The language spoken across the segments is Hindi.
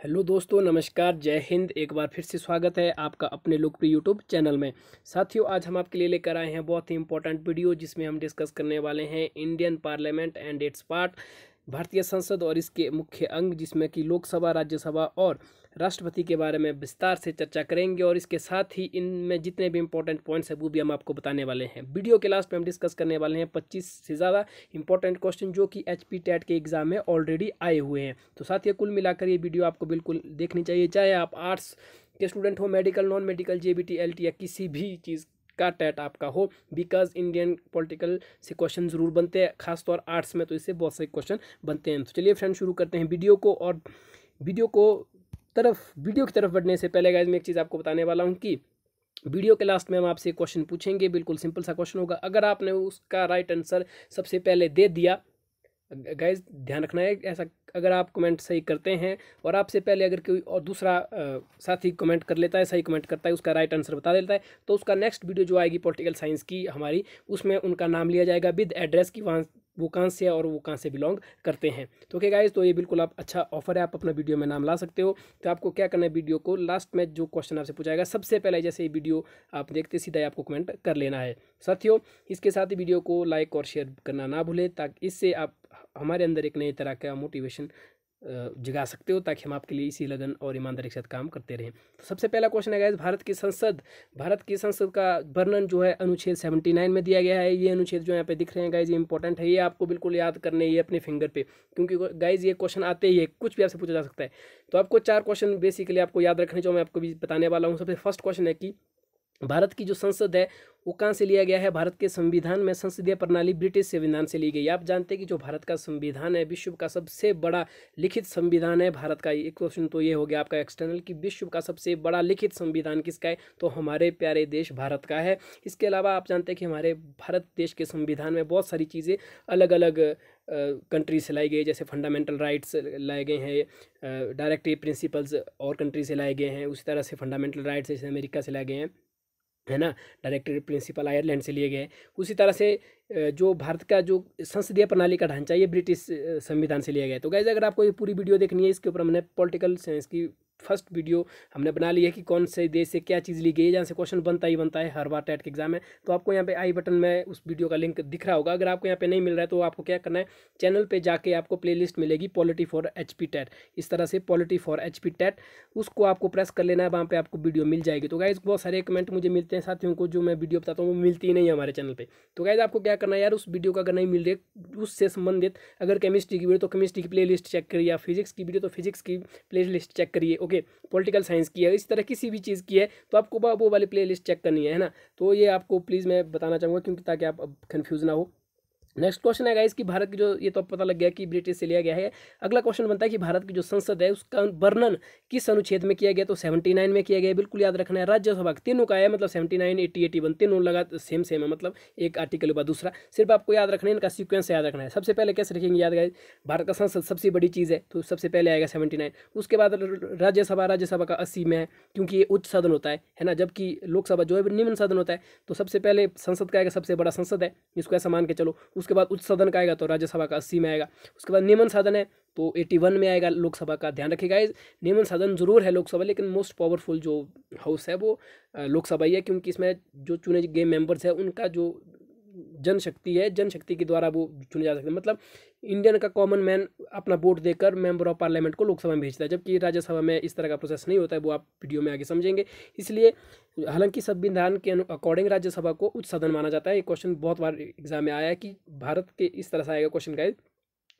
हेलो दोस्तों, नमस्कार, जय हिंद। एक बार फिर से स्वागत है आपका अपने लोकप्रिय यूट्यूब चैनल में। साथियों, आज हम आपके लिए लेकर आए हैं बहुत ही इंपॉर्टेंट वीडियो जिसमें हम डिस्कस करने वाले हैं Indian parliament and it's part, भारतीय संसद और इसके मुख्य अंग, जिसमें कि लोकसभा, राज्यसभा और राष्ट्रपति के बारे में विस्तार से चर्चा करेंगे। और इसके साथ ही इनमें जितने भी इंपॉर्टेंट पॉइंट्स हैं वो भी हम आपको बताने वाले हैं। वीडियो के लास्ट में हम डिस्कस करने वाले हैं 25 से ज़्यादा इंपॉर्टेंट क्वेश्चन जो कि एचपी टेट के एग्जाम में ऑलरेडी आए हुए हैं। तो साथियों, कुल मिलाकर ये वीडियो आपको बिल्कुल देखनी चाहिए, चाहे आप आर्ट्स के स्टूडेंट हो, medical, non medical, JBT, LT या किसी भी चीज़ का टेट आपका हो, बिकॉज इंडियन पॉलिटिकल से क्वेश्चन जरूर बनते हैं, खासतौर आर्ट्स में तो इससे बहुत सारे क्वेश्चन बनते हैं। तो चलिए फ्रेंड, शुरू करते हैं वीडियो को। और वीडियो की तरफ बढ़ने से पहले गाइज मैं एक चीज़ आपको बताने वाला हूँ कि वीडियो के लास्ट में हम आपसे क्वेश्चन पूछेंगे। बिल्कुल सिंपल सा क्वेश्चन होगा, अगर आपने उसका राइट आंसर सबसे पहले दे दिया, गाइज ध्यान रखना है ऐसा, अगर आप कमेंट सही करते हैं और आपसे पहले अगर कोई और दूसरा साथी कमेंट कर लेता है, सही कमेंट करता है, उसका राइट आंसर बता देता है, तो उसका नेक्स्ट वीडियो जो आएगी पॉलिटिकल साइंस की हमारी, उसमें उनका नाम लिया जाएगा विद एड्रेस की, वहाँ वो कहाँ से है और वो कहाँ से बिलोंग करते हैं। तो ओके गाइज, तो ये बिल्कुल आप अच्छा ऑफर है, आप अपना वीडियो में नाम ला सकते हो। तो आपको क्या करना है, वीडियो को लास्ट में जो क्वेश्चन आपसे पूछा जाएगा सबसे पहले, जैसे ये वीडियो आप देखते सीधा आपको कमेंट कर लेना है। साथियों, इसके साथ ही वीडियो को लाइक और शेयर करना ना भूलें, ताकि इससे आप हमारे अंदर एक नई तरह का मोटिवेशन जगा सकते हो, ताकि हम आपके लिए इसी लगन और ईमानदारी के साथ काम करते रहें। तो सबसे पहला क्वेश्चन है गाइस, भारत की संसद का वर्णन जो है अनुच्छेद 79 में दिया गया है। ये अनुच्छेद जो यहाँ पे दिख रहे हैं गाइस, ये इंपॉर्टेंट है, ये आपको बिल्कुल याद करने ये अपने फिंगर पे, क्योंकि गाइस ये क्वेश्चन आते ही है, कुछ भी आपसे पूछा जा सकता है। तो आपको 4 क्वेश्चन बेसिकली आपको याद रखने जो मैं आपको भी बताने वाला हूँ। सबसे फर्स्ट क्वेश्चन है कि भारत की जो संसद है वो कहाँ से लिया गया है। भारत के संविधान में संसदीय प्रणाली ब्रिटिश संविधान से ली गई। आप जानते हैं कि जो भारत का संविधान है विश्व का सबसे बड़ा लिखित संविधान है भारत का। एक क्वेश्चन तो ये हो गया आपका एक्सटर्नल कि विश्व का सबसे बड़ा लिखित संविधान किसका है, तो हमारे प्यारे देश भारत का है। इसके अलावा आप जानते हैं कि हमारे भारत देश के संविधान में बहुत सारी चीज़ें अलग अलग कंट्री से लाई गई, जैसे फंडामेंटल राइट्स लाए गए हैं, डायरेक्टिव प्रिंसिपल्स और कंट्री से लाए गए हैं, उसी तरह से फंडामेंटल राइट्स जैसे अमेरिका से लाए गए हैं, है ना। डायरेक्टिव प्रिंसिपल आयरलैंड से लिए गए। उसी तरह से जो भारत का जो संसदीय प्रणाली का ढांचा ये ब्रिटिश संविधान से लिया गया है। तो गाइस, अगर आपको ये पूरी वीडियो देखनी है, इसके ऊपर हमने पॉलिटिकल साइंस की फर्स्ट वीडियो हमने बना ली है कि कौन से देश से क्या चीज़ ली गई है, जहाँ से क्वेश्चन बनता ही बनता है हर बार टेट के एग्जाम में। तो आपको यहाँ पे आई बटन में उस वीडियो का लिंक दिख रहा होगा। अगर आपको यहाँ पे नहीं मिल रहा है तो आपको क्या करना है, चैनल पे जाके आपको प्लेलिस्ट मिलेगी पॉलिटी फॉर एचपी टेट, इस तरह से पॉलिटी फॉर एचपी टेट, उसको आपको प्रेस कर लेना है, वहाँ पे आपको वीडियो मिल जाएगी। तो गाइज, बहुत सारे कमेंट मुझे मिलते हैं साथियों को, जो मैं वीडियो बताता हूँ वो मिलती ही नहीं है हमारे चैनल पर। तो गाइज, आपको क्या करना है यार, उस वीडियो का अगर नहीं मिल रही, उससे संबंधित अगर केमिस्ट्री की वीडियो तो केमिस्ट्री की प्लेलिस्ट चेक करिए, या फिजिक्स की वीडियो तो फिजिक्स की प्लेलिस्ट चेक करिए। ओके, पॉलिटिकल साइंस की है, इस तरह किसी भी चीज़ की है तो आपको वो वाली प्लेलिस्ट चेक करनी है ना। तो ये आपको प्लीज़ मैं बताना चाहूँगा, क्योंकि ताकि आप कन्फ्यूज़ ना हो। नेक्स्ट क्वेश्चन है गाइस कि भारत की जो, ये तो पता लग गया कि ब्रिटिश से लिया गया है। अगला क्वेश्चन बनता है कि भारत की जो संसद है उसका वर्णन किस अनुच्छेद में किया गया, तो 79 में किया गया। बिल्कुल याद रखना है। राज्यसभा तीनों का है, मतलब 79, 80, 81 तीनों लगा सेम है, मतलब एक आर्टिकल के बाद दूसरा। सिर्फ आपको याद रखना है, इनका सीक्वेंस याद रखना है। सबसे पहले कैसे रखेंगे याद गाइस, भारत का संसद सबसे बड़ी चीज़ है तो सबसे पहले आएगा 79। उसके बाद राज्यसभा का 80 में है, क्योंकि ये उच्च सदन होता है ना, जबकि लोकसभा जो है निम्न सदन होता है। तो सबसे पहले संसद का आएगा, सबसे बड़ा संसद है, इसको ऐसा मान के चलो। उसके बाद उच्च सदन का आएगा तो राज्यसभा का 80 में आएगा। उसके बाद निम्न सदन है तो 81 में आएगा लोकसभा का। ध्यान रखिएगा, निम्न सदन जरूर है लोकसभा, लेकिन मोस्ट पावरफुल जो हाउस है वो लोकसभा ही है, क्योंकि इसमें जो चुने गए मेंबर्स है उनका जो जनशक्ति है, जनशक्ति के द्वारा वो चुने जा सकते हैं। मतलब इंडियन का कॉमन मैन अपना वोट देकर मेंबर ऑफ पार्लियामेंट को लोकसभा में भेजता है, जबकि राज्यसभा में इस तरह का प्रोसेस नहीं होता है, वो आप वीडियो में आगे समझेंगे। इसलिए हालांकि संविधान के अकॉर्डिंग राज्यसभा को उच्च सदन माना जाता है। ये क्वेश्चन बहुत बार एग्जाम में आया है कि भारत के इस तरह से आएगा क्वेश्चन का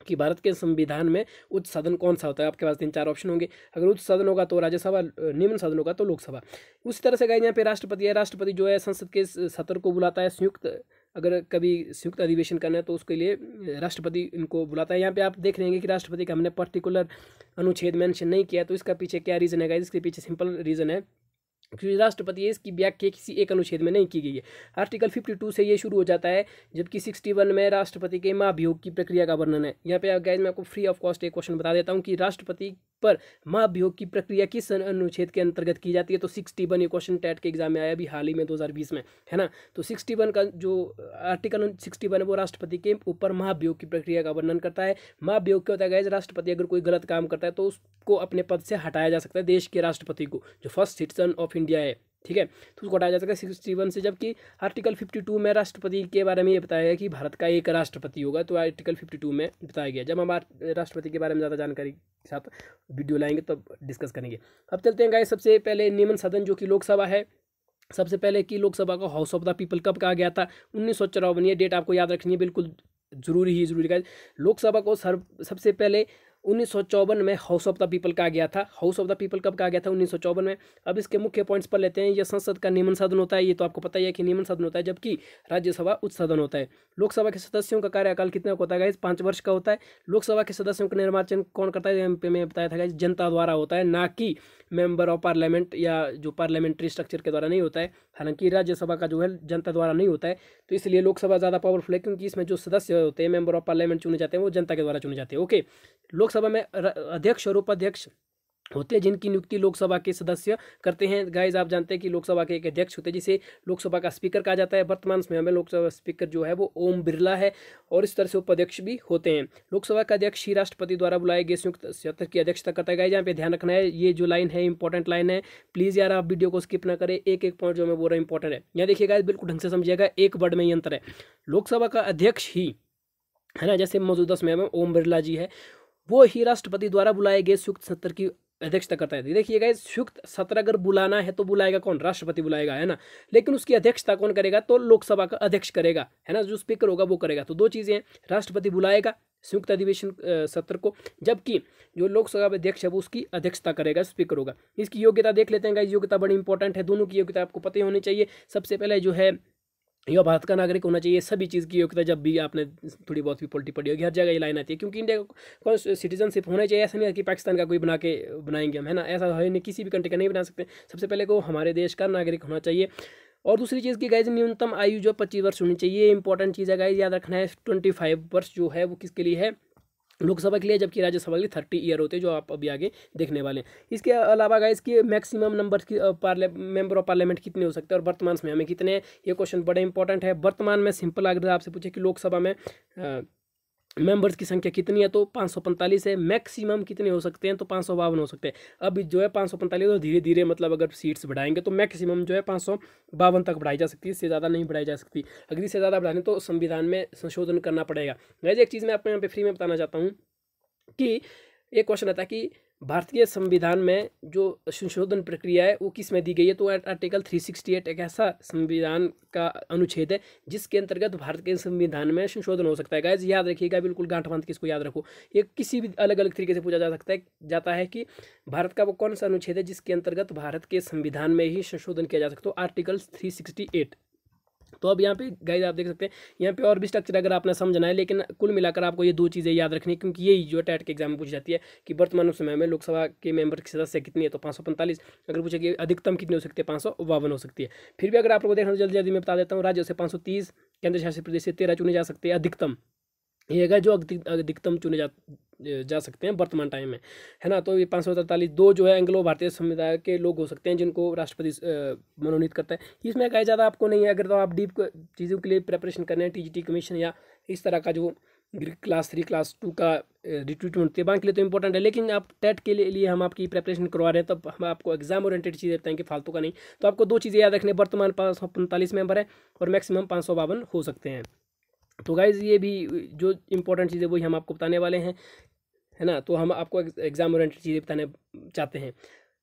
कि भारत के संविधान में उच्च सदन कौन सा होता है। आपके पास 3-4 ऑप्शन होंगे, अगर उच्च सदन होगा तो राज्यसभा, निम्न सदन होगा तो लोकसभा। उसी तरह से गाइस यहाँ पे राष्ट्रपति है। राष्ट्रपति जो है संसद के सत्र को बुलाता है। अगर कभी संयुक्त अधिवेशन करना है तो उसके लिए राष्ट्रपति इनको बुलाता है। यहाँ पे आप देख रहे हैं कि राष्ट्रपति का हमने पर्टिकुलर अनुच्छेद मेंशन नहीं किया, तो इसका पीछे क्या रीज़न है गाइस, इसके पीछे सिंपल रीज़न है क्योंकि राष्ट्रपति है, इसकी व्याख्या किसी एक अनुच्छेद में नहीं की गई है। आर्टिकल 52 से ये शुरू हो जाता है, जबकि 61 में राष्ट्रपति के महाभियोग की प्रक्रिया का वर्णन है। यहाँ पे गाइस मैं आपको फ्री ऑफ कॉस्ट एक क्वेश्चन बता देता हूँ कि राष्ट्रपति पर महाभियोग की प्रक्रिया किस अनुच्छेद के अंतर्गत की जाती है? तो 61 ये क्वेश्चन टेट के एग्जाम में आया अभी हाल ही में 2020 में, है ना। तो 61 का जो आर्टिकल 61 है वो राष्ट्रपति के ऊपर महाभियोग की प्रक्रिया का वर्णन करता है। महाभियोग क्या होता है गाइस? राष्ट्रपति अगर कोई गलत काम करता है तो उसको अपने पद से हटाया जा सकता है, देश के राष्ट्रपति को, जो फर्स्ट सिटीजन ऑफ इंडिया है, ठीक है, तो उसको हटाया जा सकता है 61 से। जबकि आर्टिकल 52 में राष्ट्रपति के बारे में ये बताया गया कि भारत का एक राष्ट्रपति होगा, तो आर्टिकल 52 में बताया गया। जब हम राष्ट्रपति के बारे में ज़्यादा जानकारी के साथ वीडियो लाएंगे तब डिस्कस करेंगे। अब चलते हैं गाइस, सबसे पहले निम्न सदन जो कि लोकसभा है, सबसे पहले की लोकसभा को हाउस ऑफ द पीपल कब कहा गया था? 1954। ये डेट आपको याद रखनी है, बिल्कुल जरूरी गाइस। लोकसभा को सबसे पहले 1954 में हाउस ऑफ द पीपल कहा गया था। हाउस ऑफ द पीपल कब कहा गया था? 1954 में। अब इसके मुख्य पॉइंट्स पर लेते हैं। यह संसद का निम्न सदन होता है, ये तो आपको पता ही है कि निम्न सदन होता है, जबकि राज्यसभा उच्च सदन होता है। लोकसभा के सदस्यों का कार्यकाल कितना होता है? 5 वर्ष का होता है। लोकसभा के सदस्यों का निर्वाचन कौन करता है? मैं बताया था जनता द्वारा होता है, ना कि मेंबर ऑफ पार्लियामेंट या जो पार्लियामेंट्री स्ट्रक्चर के द्वारा नहीं होता है। हालांकि राज्यसभा का जो है जनता द्वारा नहीं होता है, तो इसलिए लोकसभा ज़्यादा पावरफुल है, क्योंकि इसमें जो सदस्य होते हैं, मेंबर ऑफ पार्लियामेंट चुने जाते हैं, वो जनता के द्वारा चुने जाते हैं। ओके, लोकसभा में अध्यक्ष और उपाध्यक्ष होते हैं, जिनकी नियुक्ति लोकसभा के सदस्य करते हैं। गाइस आप जानते हैं कि लोकसभा के एक अध्यक्ष होते हैं, जिसे लोकसभा का स्पीकर कहा जाता है। वर्तमान समय में लोकसभा स्पीकर जो है वो ओम बिरला है, और इस तरह से उपाध्यक्ष भी होते हैं। लोकसभा का अध्यक्ष ही राष्ट्रपति द्वारा बुलाए गए संयुक्त सत्र की अध्यक्षता करता है। गाइस यहाँ पे ध्यान रखना है, ये जो लाइन है इंपॉर्टेंट लाइन है, प्लीज यार आप वीडियो को स्किप ना करें, एक एक पॉइंट जो मैं बोल रहा हूँ इंपॉर्टेंट है। यहाँ देखिएगा, बिल्कुल ढंग से समझिएगा, एक वर्ड में ही अंतर है। लोकसभा का अध्यक्ष ही, है ना, जैसे मौजूदा समय में ओम बिरला जी है, वो ही राष्ट्रपति द्वारा बुलाए गए संयुक्त सत्र की अध्यक्षता करता है। देखिएगा, संयुक्त सत्र अगर बुलाना है तो बुलाएगा कौन? राष्ट्रपति बुलाएगा, है ना। लेकिन उसकी अध्यक्षता कौन करेगा? तो लोकसभा का अध्यक्ष करेगा, है ना, जो स्पीकर होगा वो करेगा। तो दो चीजें हैं, राष्ट्रपति बुलाएगा संयुक्त अधिवेशन सत्र को, जबकि जो लोकसभा अध्यक्ष है वो उसकी अध्यक्षता करेगा, स्पीकर होगा। इसकी योग्यता देख लेते हैं गाइस, योग्यता बड़ी इंपॉर्टेंट है, दोनों की योग्यता आपको पता होनी चाहिए। सबसे पहले जो है यह भारत का नागरिक होना चाहिए, सभी चीज़ की योग्यता। जब भी आपने थोड़ी बहुत भी पॉलिटी पढ़ी होगी, हर जगह ये लाइन आती है, क्योंकि इंडिया को सिटीजनशिप होना चाहिए। ऐसा नहीं है कि पाकिस्तान का कोई बनाएंगे हम, है ना, ऐसा है नहीं, किसी भी कंट्री का नहीं बना सकते। सबसे पहले को हमारे देश का नागरिक होना चाहिए। और दूसरी चीज़ की गाइज, न्यूनतम आयु जो 25 वर्ष होनी चाहिए, इंपॉर्टेंट चीज़ है गाइज, याद रखना है। 25 वर्ष जो है वो किसके लिए है? लोकसभा के लिए, जबकि राज्यसभा के लिए 30 ईयर होते हैं, जो आप अभी आगे देखने वाले हैं। इसके अलावा गाइस की मैक्सिमम नंबर की मेंबर ऑफ पार्लियामेंट कितने हो सकते हैं और वर्तमान समय में कितने हैं, ये क्वेश्चन बड़े इंपॉर्टेंट है। वर्तमान में सिंपल अगर आपसे पूछे कि लोकसभा में मेंबर्स की संख्या कितनी है, तो 545 है। मैक्सिमम कितने हो सकते हैं? तो 552 हो सकते हैं। अब जो है 545, तो धीरे धीरे मतलब अगर सीट्स बढ़ाएंगे तो मैक्सिमम जो है 552 तक बढ़ाई जा सकती है, इससे ज़्यादा नहीं बढ़ाई जा सकती। अगर इससे ज़्यादा बढ़ाने तो संविधान में संशोधन करना पड़ेगा। गाइस एक चीज़ मैं आपको यहाँ पे फ्री में बताना चाहता हूँ कि एक क्वेश्चन आता है कि भारतीय संविधान में जो संशोधन प्रक्रिया है वो किस में दी गई है, तो आर्टिकल 368 एक ऐसा संविधान का अनुच्छेद है जिसके अंतर्गत भारत के संविधान में संशोधन हो सकता है। गाइस याद रखिएगा, बिल्कुल गांठ बांध के इसको याद रखो। ये किसी भी अलग अलग तरीके से पूछा जाता है कि भारत का वो कौन सा अनुच्छेद है जिसके अंतर्गत भारत के संविधान में ही संशोधन किया जा सकता है, आर्टिकल 368। तो अब यहाँ पे गाइस आप देख सकते हैं, यहाँ पे और भी स्ट्रक्चर अगर आपने समझना है, लेकिन कुल मिलाकर आपको ये दो चीज़ें याद रखनी है, क्योंकि यही जो टेट के एग्जाम में पूछी जाती है कि वर्तमान समय में लोकसभा के मेंबर की सदस्य कितनी है, तो 545। अगर पूछे कि अधिकतम कितनी हो सकती है, 552 हो सकती है। फिर भी अगर आप लोगों को देखना, जल्दी जल्दी मैं बता देता हूँ। राज्यों से 530, केंद्र शासित प्रदेश से 13 चुने जा सकते हैं अधिकतम। ये है जो अधिकतम चुने जा सकते हैं वर्तमान टाइम में, है ना। तो ये 543 दो जो है एंग्लो भारतीय समुदाय के लोग हो सकते हैं जिनको राष्ट्रपति मनोनीत करता है। इसमें कहीं ज़्यादा आपको नहीं है, अगर तो आप डीप चीज़ों के लिए प्रिपरेशन करने हैं, टीजीटी कमीशन या इस तरह का जो क्लास 3 क्लास 2 का रिक्रूटमेंट होती है, बाकी के लिए तो इंपॉर्टेंट है। लेकिन आप टेट के लिए हम आपकी प्रिपरेशन करवा रहे हैं, तब हम आपको एग्जाम ओरिएंटेड चीज़ें देते हैं कि फालतू का नहीं। तो आपको दो चीज़ें याद रखनी है, वर्तमान 545 मेंबर है और मैक्सिमम 552 हो सकते हैं। तो गाइज ये भी जो इंपॉर्टेंट चीज़ें वही हम आपको बताने वाले हैं, है ना। तो हम आपको एग्जाम ओरिएंटेड चीज़ें बताने चाहते हैं।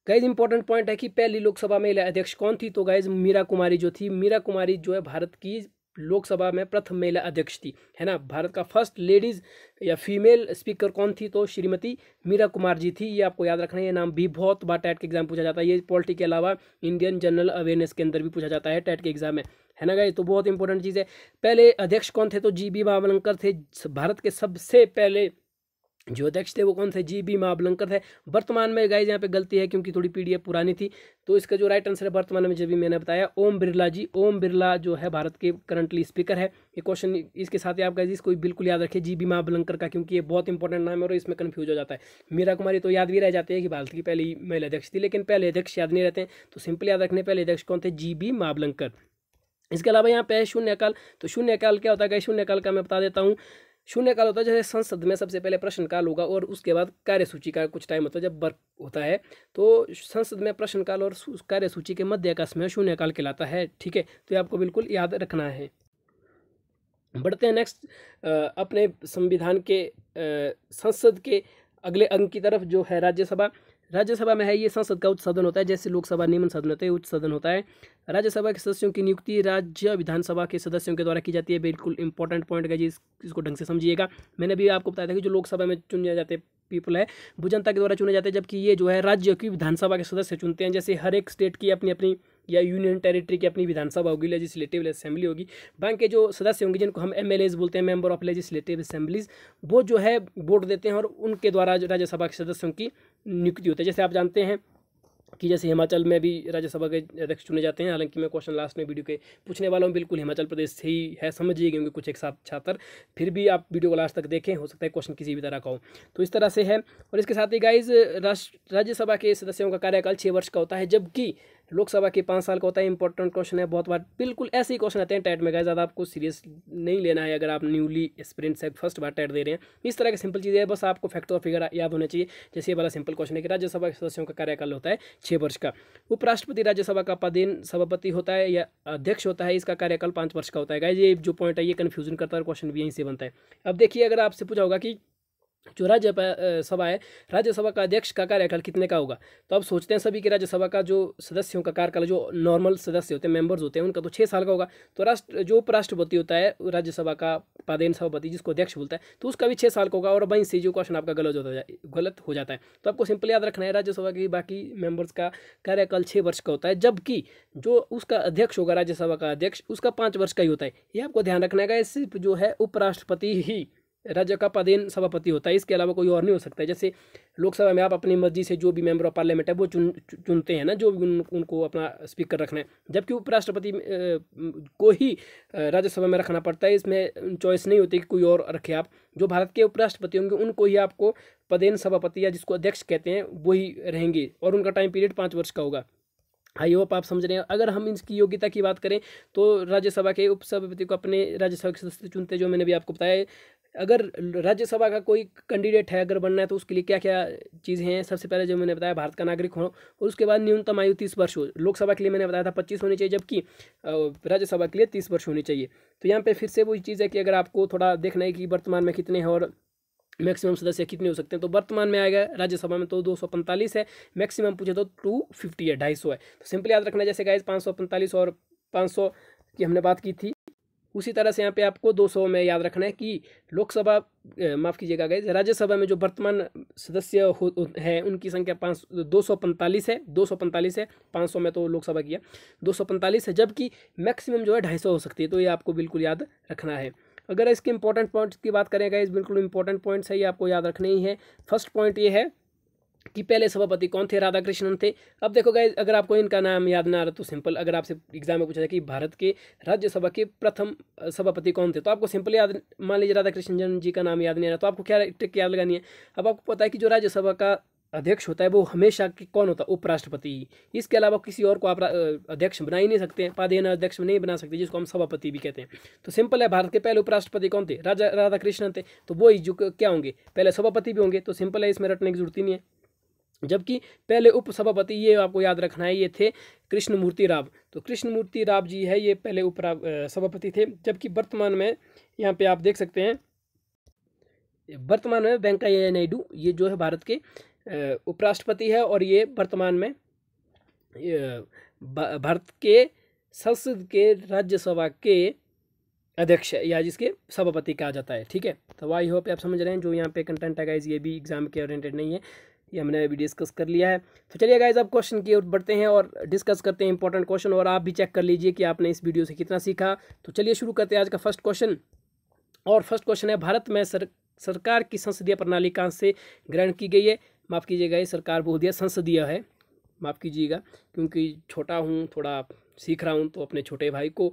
गाइज इंपॉर्टेंट पॉइंट है कि पहली लोकसभा में अध्यक्ष कौन थी, तो गाइज मीरा कुमारी जो थी, मीरा कुमारी जो है भारत की लोकसभा में प्रथम महिला अध्यक्ष थी, है ना। भारत का फर्स्ट लेडीज या फीमेल स्पीकर कौन थी, तो श्रीमती मीरा कुमार जी थी। ये आपको याद रखना है, ये नाम भी बहुत बार टेट के एग्जाम पूछा जाता है। ये पॉलिटी के अलावा इंडियन जनरल अवेयरनेस के अंदर भी पूछा जाता है टेट के एग्जाम में, है ना गाइस। तो बहुत इंपॉर्टेंट चीज़ है। पहले अध्यक्ष कौन थे, तो जीबी मावलंकर थे, भारत के सबसे पहले जो अध्यक्ष थे वो कौन थे, जी बी महाबलंकर थे। वर्तमान में गाइज यहाँ पे गलती है क्योंकि थोड़ी पीडीएफ पुरानी थी, तो इसका जो राइट आंसर है वर्तमान में, जब भी मैंने बताया, ओम बिरला जी। ओम बिरला जो है भारत के करंटली स्पीकर है। ये क्वेश्चन इसके साथ ही आप गाइज इसको बिल्कुल याद रखिए, जी बी महाबलंकर का, क्योंकि ये बहुत इंपॉर्टेंट नाम है और इसमें कन्फ्यूज हो जाता है। मीरा कुमारी तो याद भी रह जाती है कि भारत की पहली महिला अध्यक्ष थी, लेकिन पहले अध्यक्ष याद नहीं रहते हैं, तो सिंपल याद रखने पहले अध्यक्ष कौन थे, जी बी महाबलंकर। इसके अलावा यहाँ पे है शून्यकाल। तो शून्यकाल क्या होता है, शून्यकाल का मैं बता देता हूँ। शून्यकाल होता है जैसे संसद में सबसे पहले प्रश्नकाल होगा और उसके बाद कार्यसूची का कुछ टाइम होता है जब वर्क होता है, तो संसद में प्रश्नकाल और कार्यसूची के मध्य का समय शून्यकाल कहलाता है। ठीक है, तो ये आपको बिल्कुल याद रखना है। बढ़ते हैं नेक्स्ट अपने संविधान के संसद के अगले अंग की तरफ, जो है राज्यसभा। राज्यसभा में है ये संसद का उच्च सदन होता है, जैसे लोकसभा निम्न सदन होते हैं, उच्च सदन होता है। राज्यसभा के सदस्यों की नियुक्ति राज्य विधानसभा के सदस्यों के द्वारा की जाती है। बिल्कुल इंपॉर्टेंट पॉइंट है जी, इसको ढंग से समझिएगा। मैंने भी आपको बताया था कि जो लोकसभा में चुने जाते पीपल है वो जनता के द्वारा चुने जाते हैं, जबकि ये जो है राज्य की विधानसभा के सदस्य चुनते हैं। जैसे हर एक स्टेट की अपनी अपनी या यूनियन टेरिटरी की अपनी विधानसभा होगी, लेजिस्लेटिव असेंबली होगी। बैंक के जो सदस्य होंगे जिनको हम एमएलएज बोलते हैं, मेंबर ऑफ लेजिस्लेटिव असेंबलीज, वो जो है वोट देते हैं और उनके द्वारा जो राज्यसभा के सदस्यों की नियुक्ति होती है। जैसे आप जानते हैं कि जैसे हिमाचल में भी राज्यसभा के अध्यक्ष चुने जाते हैं। हालांकि मैं क्वेश्चन लास्ट में वीडियो के पूछने वाला हूँ, बिल्कुल हिमाचल प्रदेश से ही है, समझिए, क्योंकि कुछ एक साथ छात्र, फिर भी आप वीडियो को लास्ट तक देखें, हो सकता है क्वेश्चन किसी भी तरह का हो। तो इस तरह से है। और इसके साथ ही गाइज राज्यसभा के सदस्यों का कार्यकाल 6 वर्ष का होता है, जबकि लोकसभा के 5 साल का होता है। इंपॉर्टेंट क्वेश्चन है, बहुत बार बिल्कुल ऐसे ही क्वेश्चन आते हैं टैट में गाइज, ज़्यादा आपको सीरियस नहीं लेना है अगर आप न्यूली एस्पिरेंट्स है, फर्स्ट बार टैट दे रहे हैं। इस तरह की सिंपल चीज़ें है, बस आपको फैक्ट और फिगर याद होना चाहिए। जैसे ये वाला सिंपल क्वेश्चन है कि राज्यसभा के सदस्यों का कार्यकाल होता है 6 वर्ष का। उपराष्ट्रपति राज्यसभा का पदेन सभापति होता है या अध्यक्ष होता है, इसका कार्यकाल 5 वर्ष का होता है। गाइज ये जो पॉइंट है ये कन्फ्यूजन करता है और क्वेश्चन भी यहीं से बनता है। अब देखिए, अगर आपसे पूछा होगा कि जो राज्यसभा है, राज्यसभा का अध्यक्ष का कार्यकाल कितने का होगा, तो अब सोचते हैं सभी कि राज्यसभा का जो सदस्यों का कार्यकाल, जो नॉर्मल सदस्य होते हैं, मेंबर्स होते हैं, उनका तो 6 साल का होगा। तो जो उपराष्ट्रपति होता है राज्यसभा का पदेन सभापति, जिसको अध्यक्ष बोलता है, तो उसका भी 6 साल का होगा। और वहीं से जो क्वेश्चन आपका गलत हो जाता है, तो आपको सिंपल याद रखना है राज्यसभा के बाकी मेंबर्स का कार्यकाल 6 वर्ष का होता है, जबकि जो उसका अध्यक्ष होगा राज्यसभा का अध्यक्ष, उसका 5 वर्ष का ही होता है। ये आपको ध्यान रखना है। सिर्फ जो है उपराष्ट्रपति ही राज्य का पदेन सभापति होता है, इसके अलावा कोई और नहीं हो सकता है। जैसे लोकसभा में आप अपनी मर्जी से जो भी मेंबर ऑफ पार्लियामेंट है वो चुनते हैं ना, जो भी उनको अपना स्पीकर रखना है, जबकि उपराष्ट्रपति को ही राज्यसभा में रखना पड़ता है। इसमें चॉइस नहीं होती कि कोई और रखे आप। जो भारत के उपराष्ट्रपति होंगे उनको ही आपको पदेन सभापति या जिसको अध्यक्ष कहते हैं वही रहेंगे, और उनका टाइम पीरियड 5 वर्ष का होगा। आई होप आप समझ रहे हैं। अगर हम इसकी योग्यता की बात करें तो राज्यसभा के उपसभापति को अपने राज्यसभा के सदस्य चुनते हैं, जो मैंने भी आपको बताया। अगर राज्यसभा का कोई कैंडिडेट है अगर बनना है तो उसके लिए क्या क्या चीज़ें हैं, सबसे पहले जो मैंने बताया भारत का नागरिक हो, और उसके बाद न्यूनतम आयु 30 वर्ष हो। लोकसभा के लिए मैंने बताया था 25 होनी चाहिए, जबकि राज्यसभा के लिए 30 वर्ष होनी चाहिए। तो यहाँ पे फिर से वही चीज़ है कि अगर आपको थोड़ा देखना है कि वर्तमान में कितने हैं और मैक्सिमम सदस्य कितने हो सकते हैं, तो वर्तमान में आएगा राज्यसभा में तो 245 है, मैक्सिमम पूछे तो 250 है, 250 है। तो सिंपल याद रखना, जैसे गाइज 545 और 500 की हमने बात की थी, उसी तरह से यहाँ पे आपको 200 में याद रखना है कि लोकसभा माफ़ कीजिएगा गाइज, राज्यसभा में जो वर्तमान सदस्य है उनकी संख्या 245 है, 245 है। 500 में तो लोकसभा की है, 245 है, जबकि मैक्सिमम जो है 250 हो सकती है। तो ये आपको बिल्कुल याद रखना है। अगर इसके इंपॉर्टेंट पॉइंट्स की बात करें गाइस, बिल्कुल इंपॉर्टेंट पॉइंट्स है, ये आपको याद रखने ही है। फर्स्ट पॉइंट ये है कि पहले सभापति कौन थे, राधाकृष्णन थे। अब देखो गाइस, अगर आपको इनका नाम याद ना आ रहा तो सिंपल, अगर आपसे एग्जाम में पूछा जाए कि भारत के राज्यसभा के प्रथम सभापति कौन थे, तो आपको सिंपल याद, मान लीजिए राधाकृष्णन जी का नाम याद नहीं आ रहा, तो आपको क्या ट्रिक याद लगानी है। अब आपको पता है कि जो राज्यसभा का अध्यक्ष होता है वो हमेशा कौन होता है, उपराष्ट्रपति ही। इसके अलावा किसी और को आप अध्यक्ष बना ही नहीं सकते, पदेन अध्यक्ष नहीं बना सकते, जिसको हम सभापति भी कहते हैं। तो सिंपल है, भारत के पहले उपराष्ट्रपति कौन थे, राधाकृष्णन थे, तो वो ही जो क्या होंगे, पहले सभापति भी होंगे। तो सिंपल है, इसमें रटने की जरूरत ही नहीं है। जबकि पहले उप सभापति, ये आपको याद रखना है, ये थे कृष्णमूर्ति राव। तो कृष्णमूर्ति राव जी है, ये पहले उप सभापति थे। जबकि वर्तमान में यहाँ पे आप देख सकते हैं, वर्तमान में वेंकैया नायडू, ये जो है भारत के उपराष्ट्रपति है, और ये वर्तमान में भारत के संसद के राज्यसभा के अध्यक्ष या जिसके सभापति कहा जाता है। ठीक है, तो आई होप आप समझ रहे हैं। जो यहाँ पे कंटेंट है गाइज, ये भी एग्जाम के ओरिएंटेड नहीं है, ये हमने अभी डिस्कस कर लिया है। तो चलिए गाइज, अब क्वेश्चन की ओर बढ़ते हैं और डिस्कस करते हैं इंपॉर्टेंट क्वेश्चन, और आप भी चेक कर लीजिए कि आपने इस वीडियो से कितना सीखा। तो चलिए शुरू करते हैं आज का फर्स्ट क्वेश्चन। और फर्स्ट क्वेश्चन है, भारत में सरकार की संसदीय प्रणाली कहाँ से ग्रहण की गई है? माफ़ कीजिएगा, ये सरकार बोल दिया, संसदीय है, माफ़ कीजिएगा, क्योंकि छोटा हूँ, थोड़ा सीख रहा हूँ, तो अपने छोटे भाई को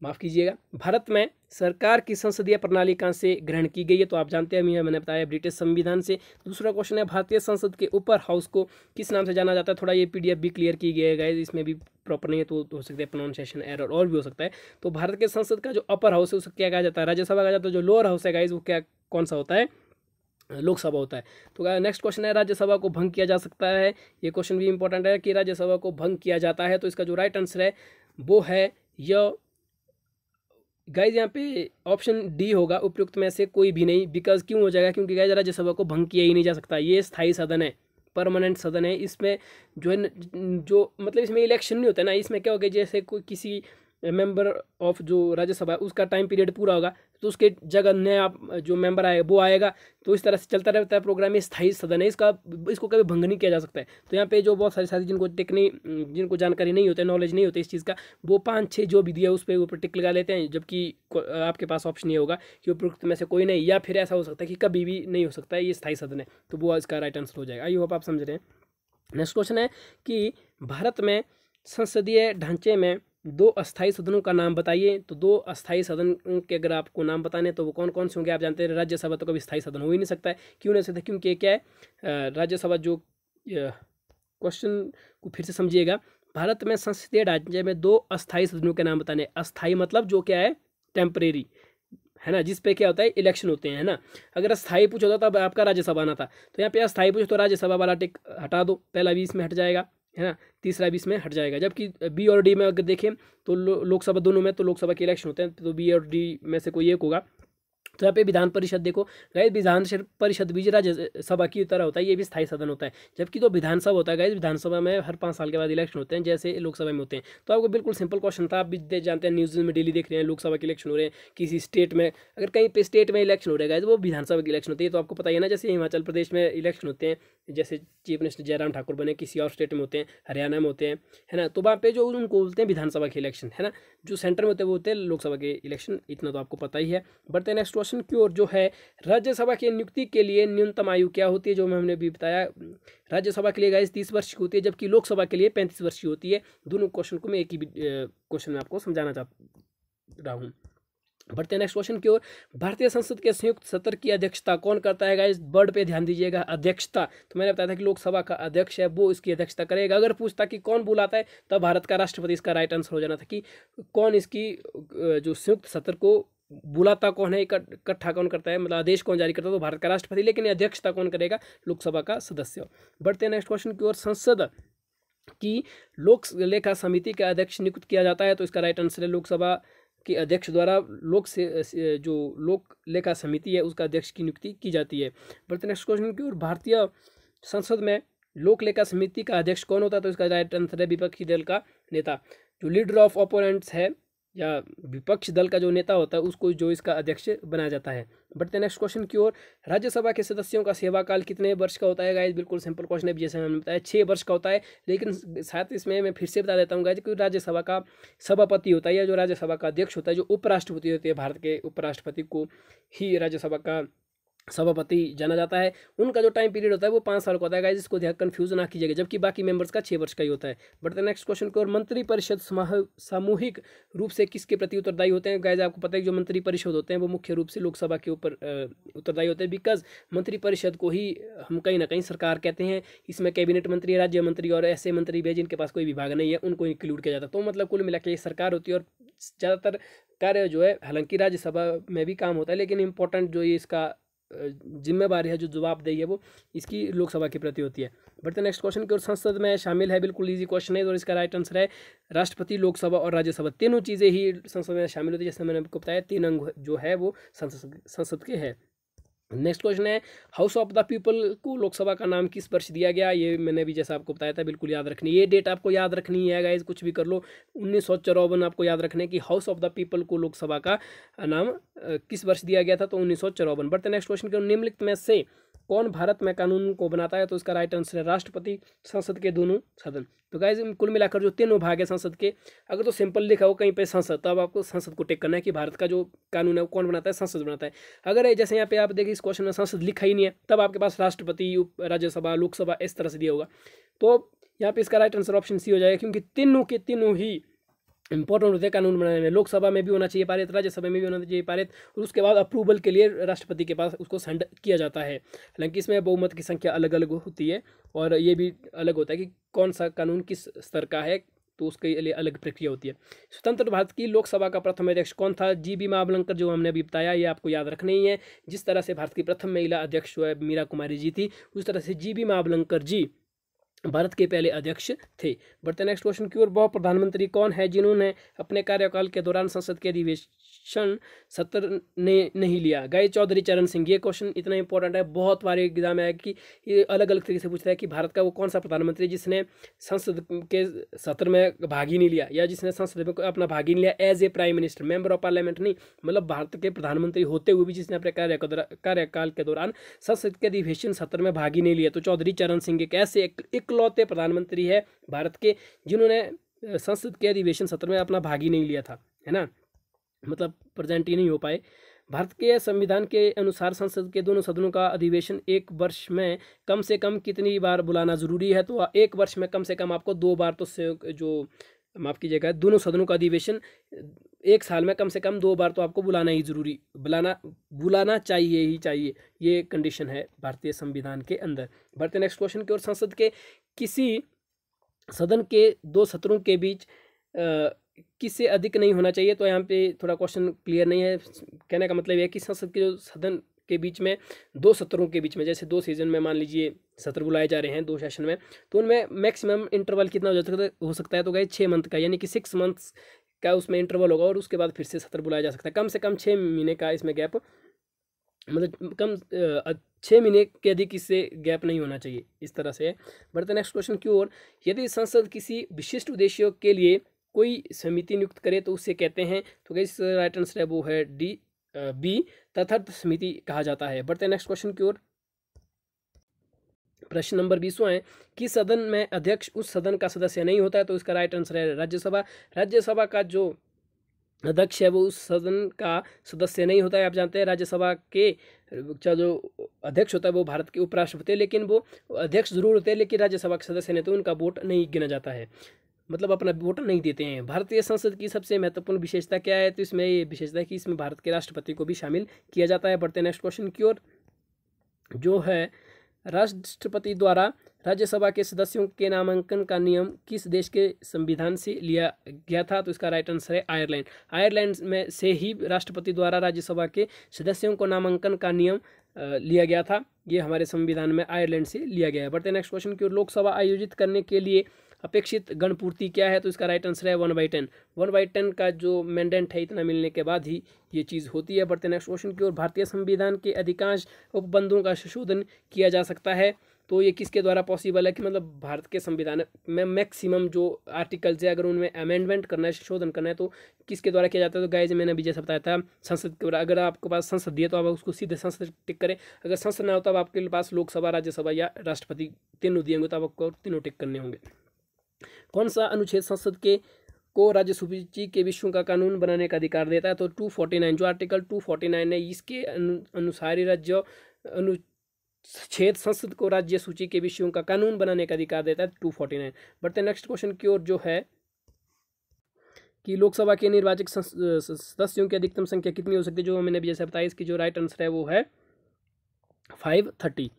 माफ़ कीजिएगा। भारत में सरकार की संसदीय प्रणाली कहाँ से ग्रहण की गई है? तो आप जानते हैं, मैंने बताया ब्रिटिश संविधान से। दूसरा क्वेश्चन है, भारतीय संसद के ऊपर हाउस को किस नाम से जाना जाता है? थोड़ा ये PDF भी क्लियर की गई है, इसमें भी प्रॉपर नहीं है तो हो सकता है प्रोनाउंसिएशन एरर और भी हो सकता है। तो भारत के संसद का जो अपर हाउस है उसको क्या कहा जाता है? राज्यसभा कहा जाता है। जो लोअर हाउस है गाइज वो क्या कौन सा होता है? लोकसभा होता है। तो नेक्स्ट क्वेश्चन है, राज्यसभा को भंग किया जा सकता है? ये क्वेश्चन भी इंपॉर्टेंट है कि राज्यसभा को भंग किया जाता है। तो इसका जो राइट आंसर है वो है गाइज यहाँ पे ऑप्शन डी होगा, उपयुक्त में से कोई भी नहीं। बिकॉज क्यों हो जाएगा? क्योंकि गाइज राज्यसभा को भंग किया ही नहीं जा सकता, ये स्थायी सदन है, परमानेंट सदन है। इसमें जो है जो मतलब इसमें इलेक्शन नहीं होता है ना, इसमें क्या होगा, जैसे कोई किसी मेंबर ऑफ जो राज्यसभा है उसका टाइम पीरियड पूरा होगा तो उसके जगह नया जो मेंबर आएगा वो आएगा, तो इस तरह से चलता रहता है प्रोग्राम। ये स्थायी सदन है, इसको कभी भंग नहीं किया जा सकता है। तो यहाँ पे जो बहुत सारे साथी जिनको जानकारी नहीं होती है, नॉलेज नहीं होती इस चीज़ का, वो 5-6 जो भी दिया उस पर ऊपर टिक लगा लेते हैं, जबकि आपके पास ऑप्शन ये होगा कि उपयुक्त में से कोई नहीं, या फिर ऐसा हो सकता है कि कभी भी नहीं हो सकता है, ये स्थायी सदन है। तो वो इसका राइट आंसर हो जाएगा। आई होप आप समझ रहे हैं। नेक्स्ट क्वेश्चन है कि भारत में संसदीय ढांचे में 2 अस्थायी सदनों का नाम बताइए। तो 2 अस्थायी सदन के अगर आपको नाम बताने तो वो कौन कौन से होंगे? आप जानते हैं राज्यसभा तो कभी स्थायी सदन हो ही नहीं सकता है। क्यों नहीं सकता? क्योंकि क्या है, राज्यसभा जो क्वेश्चन को फिर से समझिएगा, भारत में संसदीय ढांचे में 2 अस्थायी सदनों के नाम बताने। अस्थायी मतलब जो क्या है, टेम्परेरी है ना, जिसपे क्या होता है, इलेक्शन होते हैं, है ना। अगर अस्थायी पूछा होता तब आपका राज्यसभा आना था, तो यहाँ पे अस्थायी पूछो तो राज्यसभा वाला टिक हटा दो, पहला भी इसमें हट जाएगा, है ना, तीसरा भी इसमें हट जाएगा। जबकि बी और डी में अगर देखें तो लोकसभा दोनों में तो लोकसभा के इलेक्शन होते हैं, तो बी और डी में से कोई एक होगा। तो यहाँ पे विधान परिषद देखो गाइस, विधान परिषद भी राज्यसभा की तरह होता है, ये भी स्थायी सदन होता है। जबकि तो विधानसभा होता है गाइस, विधानसभा में हर 5 साल के बाद इलेक्शन होते हैं जैसे लोकसभा में होते हैं। तो आपको बिल्कुल सिंपल क्वेश्चन था, आप भी जानते हैं, न्यूज़ में डेली देख रहे हैं लोकसभा के इलेक्शन हो रहे हैं। किसी स्टेट में अगर कहीं पे स्टेट में इलेक्शन हो रहा है गाइस, वो विधानसभा की इलेक्शन होती है। तो आपको पता है ना, जैसे हिमाचल प्रदेश में इलेक्शन होते हैं, जैसे चीफ मिनिस्टर जयराम ठाकुर बने, किसी और स्टेट में होते हैं, हरियाणा में होते हैं, है ना। तो वहाँ पे जो उनको बोलते हैं विधानसभा के इलेक्शन, है ना। जो सेंटर में होते हैं वो होते हैं लोकसभा के इलेक्शन। इतना तो आपको पता ही है। बढ़ते हैं नेक्स्ट क्वेश्चन की ओर, जो है राज्यसभा की नियुक्ति के लिए न्यूनतम आयु क्या होती है? जो हमने भी बताया, राज्यसभा के लिए गाइस 30 वर्ष की होती है, जबकि लोकसभा के लिए 35 वर्ष की होती है। दोनों क्वेश्चन को मैं एक ही क्वेश्चन में आपको समझाना चाह रहा हूँ। बढ़ते हैं नेक्स्ट क्वेश्चन की ओर, भारतीय संसद के संयुक्त सत्र की अध्यक्षता कौन करता है? गाइस वर्ड पे ध्यान दीजिएगा, अध्यक्षता। तो मैंने बताया था कि लोकसभा का अध्यक्ष है वो इसकी अध्यक्षता करेगा। अगर पूछता कि कौन बुलाता है, तब भारत का राष्ट्रपति इसका राइट आंसर हो जाना था कि कौन इसकी जो संयुक्त सत्र को बुलाता कौन है, इकट्ठा कौन करता है, मतलब आदेश कौन जारी करता है, तो भारत का राष्ट्रपति। लेकिन अध्यक्षता कौन करेगा? लोकसभा का सदस्य। बढ़ते हैं नेक्स्ट क्वेश्चन की ओर, संसद की लोक लेखा समिति का अध्यक्ष नियुक्त किया जाता है। तो इसका राइट आंसर है लोकसभा के अध्यक्ष द्वारा जो लोक लेखा समिति है उसका अध्यक्ष की नियुक्ति की जाती है। बढ़ते नेक्स्ट क्वेश्चन की ओर, भारतीय संसद में लोक लेखा समिति का अध्यक्ष कौन होता है? तो इसका राइट आंसर है विपक्षी दल का नेता। जो लीडर ऑफ ओपोनेंट्स है या विपक्ष दल का जो नेता होता है उसको जो इसका अध्यक्ष बनाया जाता है। बढ़ते नेक्स्ट क्वेश्चन की ओर, राज्यसभा के सदस्यों का सेवा काल कितने वर्ष का होता है? गाइस बिल्कुल सिंपल क्वेश्चन है, जैसे मैंने बताया 6 वर्ष का होता है। लेकिन साथ इसमें मैं फिर से बता देता हूँ गाइस, कि राज्यसभा का सभापति होता है या जो राज्यसभा का अध्यक्ष होता है, जो उपराष्ट्रपति होते हैं, भारत के उपराष्ट्रपति को ही राज्यसभा का सभापति जाना जाता है। उनका जो टाइम पीरियड होता है वो 5 साल का होता है गाइस, इसको ध्यान कंफ्यूज ना कीजिएगा, जबकि बाकी मेंबर्स का 6 वर्ष का ही होता है। बढ़ते नेक्स्ट क्वेश्चन की ओर, मंत्री परिषद सामूहिक रूप से किसके प्रति उत्तरदायी होते हैं? गाइस आपको पता है कि जो मंत्री परिषद होते हैं वो मुख्य रूप से लोकसभा के ऊपर उत्तरदायी होते हैं। बिकॉज मंत्री परिषद को ही हम कहीं ना कहीं सरकार कहते हैं। इसमें कैबिनेट मंत्री, राज्य मंत्री और ऐसे मंत्री भी जिनके पास कोई विभाग नहीं है, उनको इंक्लूड किया जाता है। तो मतलब कुल मिला के सरकार होती है, और ज़्यादातर कार्य जो है, हालांकि राज्यसभा में भी काम होता है, लेकिन इंपॉर्टेंट जो ये इसका जिम्मेवारी है, जो जवाबदेही है, वो इसकी लोकसभा के प्रति होती है। बढ़ते नेक्स्ट क्वेश्चन की ओर, संसद में शामिल है, बिल्कुल इजी क्वेश्चन है, और इसका राइट आंसर है राष्ट्रपति, लोकसभा और राज्यसभा, तीनों चीज़ें ही संसद में शामिल होती है। जैसे मैंने आपको बताया 3 अंग जो है वो संसद के है। नेक्स्ट क्वेश्चन है, हाउस ऑफ द पीपल को लोकसभा का नाम किस वर्ष दिया गया? ये मैंने भी जैसा आपको बताया था, बिल्कुल याद रखनी, ये डेट आपको याद रखनी है गाइज, कुछ भी कर लो। 1954 आपको याद रखना है कि हाउस ऑफ द पीपल को लोकसभा का नाम किस वर्ष दिया गया था, तो 1954। बढ़ते नेक्स्ट क्वेश्चन के, निम्नलिखित में से कौन भारत में कानून को बनाता है? तो इसका राइट आंसर है राष्ट्रपति, संसद के दोनों सदन। तो गाइज कुल मिलाकर जो तीनों भाग है संसद के, अगर तो सिंपल लिखा हो कहीं पे संसद, तो अब आपको संसद को टिक करना है कि भारत का जो कानून है वो कौन बनाता है? संसद बनाता है। अगर जैसे यहाँ पे आप देखिए इस क्वेश्चन में संसद लिखा ही नहीं है, तब आपके पास राष्ट्रपति, राज्यसभा, लोकसभा इस तरह से दिया होगा। तो यहाँ पे इसका राइट आंसर ऑप्शन सी हो जाएगा, क्योंकि तीनों के तीनों ही इंपॉर्टेंट होते हैं कानून बनाने में। लोकसभा में भी होना चाहिए पारित, राज्यसभा में भी होना चाहिए पारित, और उसके बाद अप्रूवल के लिए राष्ट्रपति के पास उसको सेंड किया जाता है। हालांकि इसमें बहुमत की संख्या अलग अलग होती है, और ये भी अलग होता है कि कौन सा कानून किस स्तर का है, तो उसके लिए अलग प्रक्रिया होती है। स्वतंत्र भारत की लोकसभा का प्रथम अध्यक्ष कौन था? GB महाबलंकर, जो हमने अभी बताया, ये आपको याद रखना ही है। जिस तरह से भारत की प्रथम महिला अध्यक्ष जो है मीरा कुमारी जी थी, उस तरह से GB महाबलंकर जी भारत के पहले अध्यक्ष थे। बढ़ते नेक्स्ट क्वेश्चन की ओर, वह प्रधानमंत्री कौन है जिन्होंने अपने कार्यकाल के दौरान संसद के अधिवेशन सत्र ने नहीं लिया? गाइस चौधरी चरण सिंह। ये क्वेश्चन इतना इंपॉर्टेंट है, बहुत बार एग्जाम में है कि ये अलग अलग तरीके से पूछता है कि भारत का वो कौन सा प्रधानमंत्री जिसने संसद के सत्र में भाग ही नहीं लिया, या जिसने संसद में अपना भाग ही नहीं लिया as a prime minister, member of parliament नहीं, मतलब भारत के प्रधानमंत्री होते हुए भी जिसने अपने कार्यकाल के दौरान संसद के अधिवेशन सत्र में भाग ही नहीं लिया। तो चौधरी चरण सिंह एक ऐसे इकलौते प्रधानमंत्री है भारत के जिन्होंने संसद के अधिवेशन सत्र में अपना भाग ही नहीं लिया था, है ना, मतलब प्रेजेंट ही नहीं हो पाए। भारत के संविधान के अनुसार संसद के दोनों सदनों का अधिवेशन एक वर्ष में कम से कम कितनी बार बुलाना जरूरी है? तो एक वर्ष में कम से कम आपको 2 बार, तो जो माफ कीजिएगा, दोनों सदनों का अधिवेशन एक साल में कम से कम 2 बार तो आपको बुलाना ही जरूरी, बुलाना चाहिए ही चाहिए, ये कंडीशन है भारतीय संविधान के अंदर। बढ़ते नेक्स्ट क्वेश्चन की ओर, संसद के किसी सदन के 2 सत्रों के बीच किससे अधिक नहीं होना चाहिए? तो यहाँ पे थोड़ा क्वेश्चन क्लियर नहीं है। कहने का मतलब यह है कि संसद के जो सदन के बीच में 2 सत्रों के बीच में, जैसे 2 सीजन में मान लीजिए सत्र बुलाए जा रहे हैं 2 सेशन में, तो उनमें मैक्सिमम इंटरवल कितना हो सकता है? तो गाइस 6 मंथ का, यानी कि 6 मंथ्स का उसमें इंटरवल होगा, और उसके बाद फिर से सत्र बुलाया जा सकता है। कम से कम 6 महीने का इसमें गैप, मतलब कम 6 महीने के अधिक इससे गैप नहीं होना चाहिए, इस तरह से। बढ़ते नेक्स्ट क्वेश्चन की ओर, यदि संसद किसी विशिष्ट उद्देश्यों के लिए कोई समिति नियुक्त करे तो उससे कहते हैं? तो गाइस राइट आंसर है वो है बी, तथार्थ समिति कहा जाता है। बढ़ते नेक्स्ट क्वेश्चन की ओर, प्रश्न नंबर 20वां है कि सदन में अध्यक्ष उस सदन का सदस्य नहीं होता है? तो इसका राइट आंसर है राज्यसभा। राज्यसभा का जो अध्यक्ष है वो उस सदन का सदस्य नहीं होता है। आप जानते हैं राज्यसभा के जो अध्यक्ष होता है वो भारत के उपराष्ट्रपति, लेकिन वो अध्यक्ष जरूर होते हैं, लेकिन राज्यसभा के सदस्य ने तो उनका वोट नहीं गिना जाता है, मतलब अपना वोट नहीं देते हैं। भारतीय संसद की सबसे महत्वपूर्ण विशेषता क्या है? तो इसमें ये विशेषता है कि इसमें भारत के राष्ट्रपति को भी शामिल किया जाता है। बढ़ते नेक्स्ट क्वेश्चन की ओर, जो है राष्ट्रपति द्वारा राज्यसभा के सदस्यों के नामांकन का नियम किस देश के संविधान से लिया गया था? तो इसका राइट आंसर है आयरलैंड। आयरलैंड में से ही राष्ट्रपति द्वारा राज्यसभा के सदस्यों को नामांकन का नियम लिया गया था। ये हमारे संविधान में आयरलैंड से लिया गया है। बढ़ते नेक्स्ट क्वेश्चन की ओर, लोकसभा आयोजित करने के लिए अपेक्षित गणपूर्ति क्या है? तो इसका राइट आंसर है 1/10। 1/10 का जो मैंडेट है, इतना मिलने के बाद ही ये चीज़ होती है। बढ़ते नेक्स्ट क्वेश्चन की ओर, भारतीय संविधान के अधिकांश उपबंधों का संशोधन किया जा सकता है? तो ये किसके द्वारा पॉसिबल है? कि मतलब भारत के संविधान में मैक्सिमम जो आर्टिकल्स है, अगर उनमें अमेंडमेंट करना है, संशोधन करना है, तो किसके द्वारा किया जाता है? तो गाइज मैंने अभी जैसा बताया था, संसद के द्वारा। अगर आपके पास संसद दिए तो आप उसको सीधे संसद टिक करें। अगर संसद ना हो तो आपके पास लोकसभा, राज्यसभा या राष्ट्रपति तीनों दिए होंगे, तो आपको तीनों टिक करने होंगे। कौन सा अनुच्छेद संसद के को राज्य सूची के विषयों का कानून बनाने का अधिकार देता है? तो 249, जो आर्टिकल 249 है, इसके अनुसार ही राज्य अनुच्छेद संसद को राज्य सूची के विषयों का कानून बनाने का अधिकार देता है, 249। बढ़ते नेक्स्ट क्वेश्चन की ओर, जो है कि लोकसभा के निर्वाचित सदस्यों की अधिकतम संख्या कितनी हो सकती है? जो मैंने भी जैसे बताया, इसकी जो राइट आंसर है वो है 530।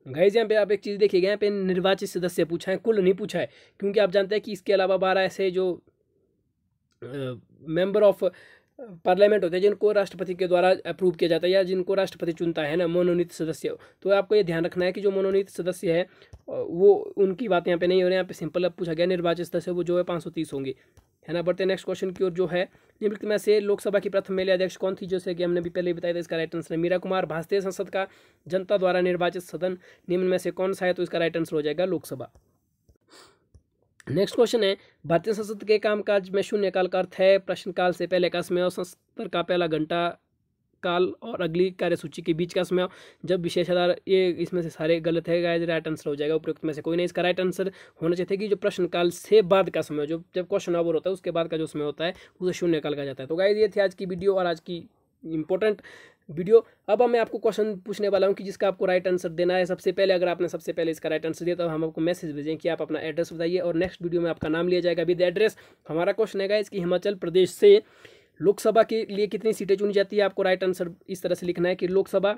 गाइस यहाँ पे आप एक चीज़ देखिएगा, यहाँ पे निर्वाचित सदस्य पूछा है, कुल नहीं पूछा है, क्योंकि आप जानते हैं कि इसके अलावा 12 ऐसे जो मेंबर ऑफ पार्लियामेंट होते हैं जिनको राष्ट्रपति के द्वारा अप्रूव किया जाता है, या जिनको राष्ट्रपति चुनता है ना, मनोनीत सदस्य। तो आपको ये ध्यान रखना है कि जो मनोनीत सदस्य है वो उनकी बात यहाँ पे नहीं हो रही है। यहाँ पे सिंपल अब पूछा गया निर्वाचित सदस्य, वो जो है 530 होंगे, है ना। बढ़ते नेक्स्ट क्वेश्चन की ओर, जो है निम्नलिखित में से लोकसभा की प्रथम महिला अध्यक्ष कौन थी, जैसे कि हमने भी पहले ही बताया था। इसका राइट आंसर है मीरा कुमार। भारतीय संसद का जनता द्वारा निर्वाचित सदन निम्न में से कौन सा है, तो इसका राइट आंसर हो जाएगा लोकसभा। नेक्स्ट क्वेश्चन है, भारतीय संसद के कामकाज में शून्यकाल का अर्थ है प्रश्नकाल से पहले का समय और सत्र का पहला घंटा काल और अगली कार्यसूची के बीच का समय जब विशेष आधार। ये इसमें से सारे गलत है गाइस, राइट आंसर हो जाएगा उपयुक्त में से कोई नहीं। इसका राइट आंसर होना चाहिए कि जो प्रश्नकाल से बाद का समय, जो जब क्वेश्चन ओवर होता है उसके बाद का जो समय होता है उसे शून्यकाल कहा जाता है। तो गाइस ये थी आज की वीडियो और आज की इंपॉर्टेंट वीडियो। अब मैं आपको क्वेश्चन पूछने वाला हूं कि जिसका आपको राइट आंसर देना है। सबसे पहले अगर आपने सबसे पहले इसका राइट आंसर दिया तो हम आपको मैसेज भेजें कि आप अपना एड्रेस बताइए और नेक्स्ट वीडियो में आपका नाम लिया जाएगा विद एड्रेस। हमारा क्वेश्चन है गाइस कि हिमाचल प्रदेश से लोकसभा के लिए कितनी सीटें चुनी जाती है। आपको राइट आंसर इस तरह से लिखना है कि लोकसभा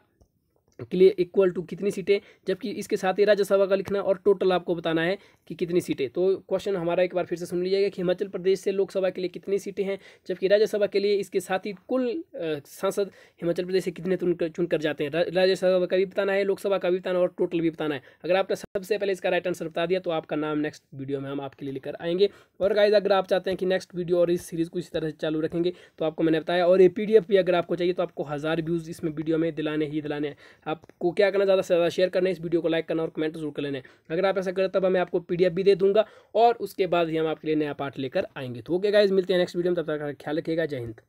के लिए इक्वल टू कितनी सीटें, जबकि इसके साथ ही राज्यसभा का लिखना और टोटल आपको बताना है कि कितनी सीटें। तो क्वेश्चन हमारा एक बार फिर से सुन लीजिएगा कि हिमाचल प्रदेश से लोकसभा के लिए कितनी सीटें हैं, जबकि राज्यसभा के लिए इसके साथ ही कुल सांसद हिमाचल प्रदेश से कितने चुनकर जाते हैं। राज्यसभा का भी बताना है, लोकसभा का भी बताना है और टोटल भी बताना है। अगर आपने सबसे पहले इसका राइट आंसर बता दिया तो आपका नाम नेक्स्ट वीडियो में हम आपके लिए लेकर आएंगे। और गाइस अगर आप चाहते हैं कि नेक्स्ट वीडियो और इस सीरीज़ को इसी तरह से चालू रखेंगे तो आपको मैंने बताया, और ये PDF भी अगर आपको चाहिए तो आपको 1000 व्यूज़ इसमें वीडियो में दिलाने हैं। आपको क्या करना, ज़्यादा से ज़्यादा शेयर करना है, इस वीडियो को लाइक करना और कमेंट जरूर कर लेना है। अगर आप ऐसा करें तब मैं आपको PDF भी दे दूंगा और उसके बाद ही हम आपके लिए नया पार्ट लेकर आएंगे। तो ओके गाइस, मिलते हैं नेक्स्ट वीडियो में, तब तक ख्याल रखिएगा। जय हिंद।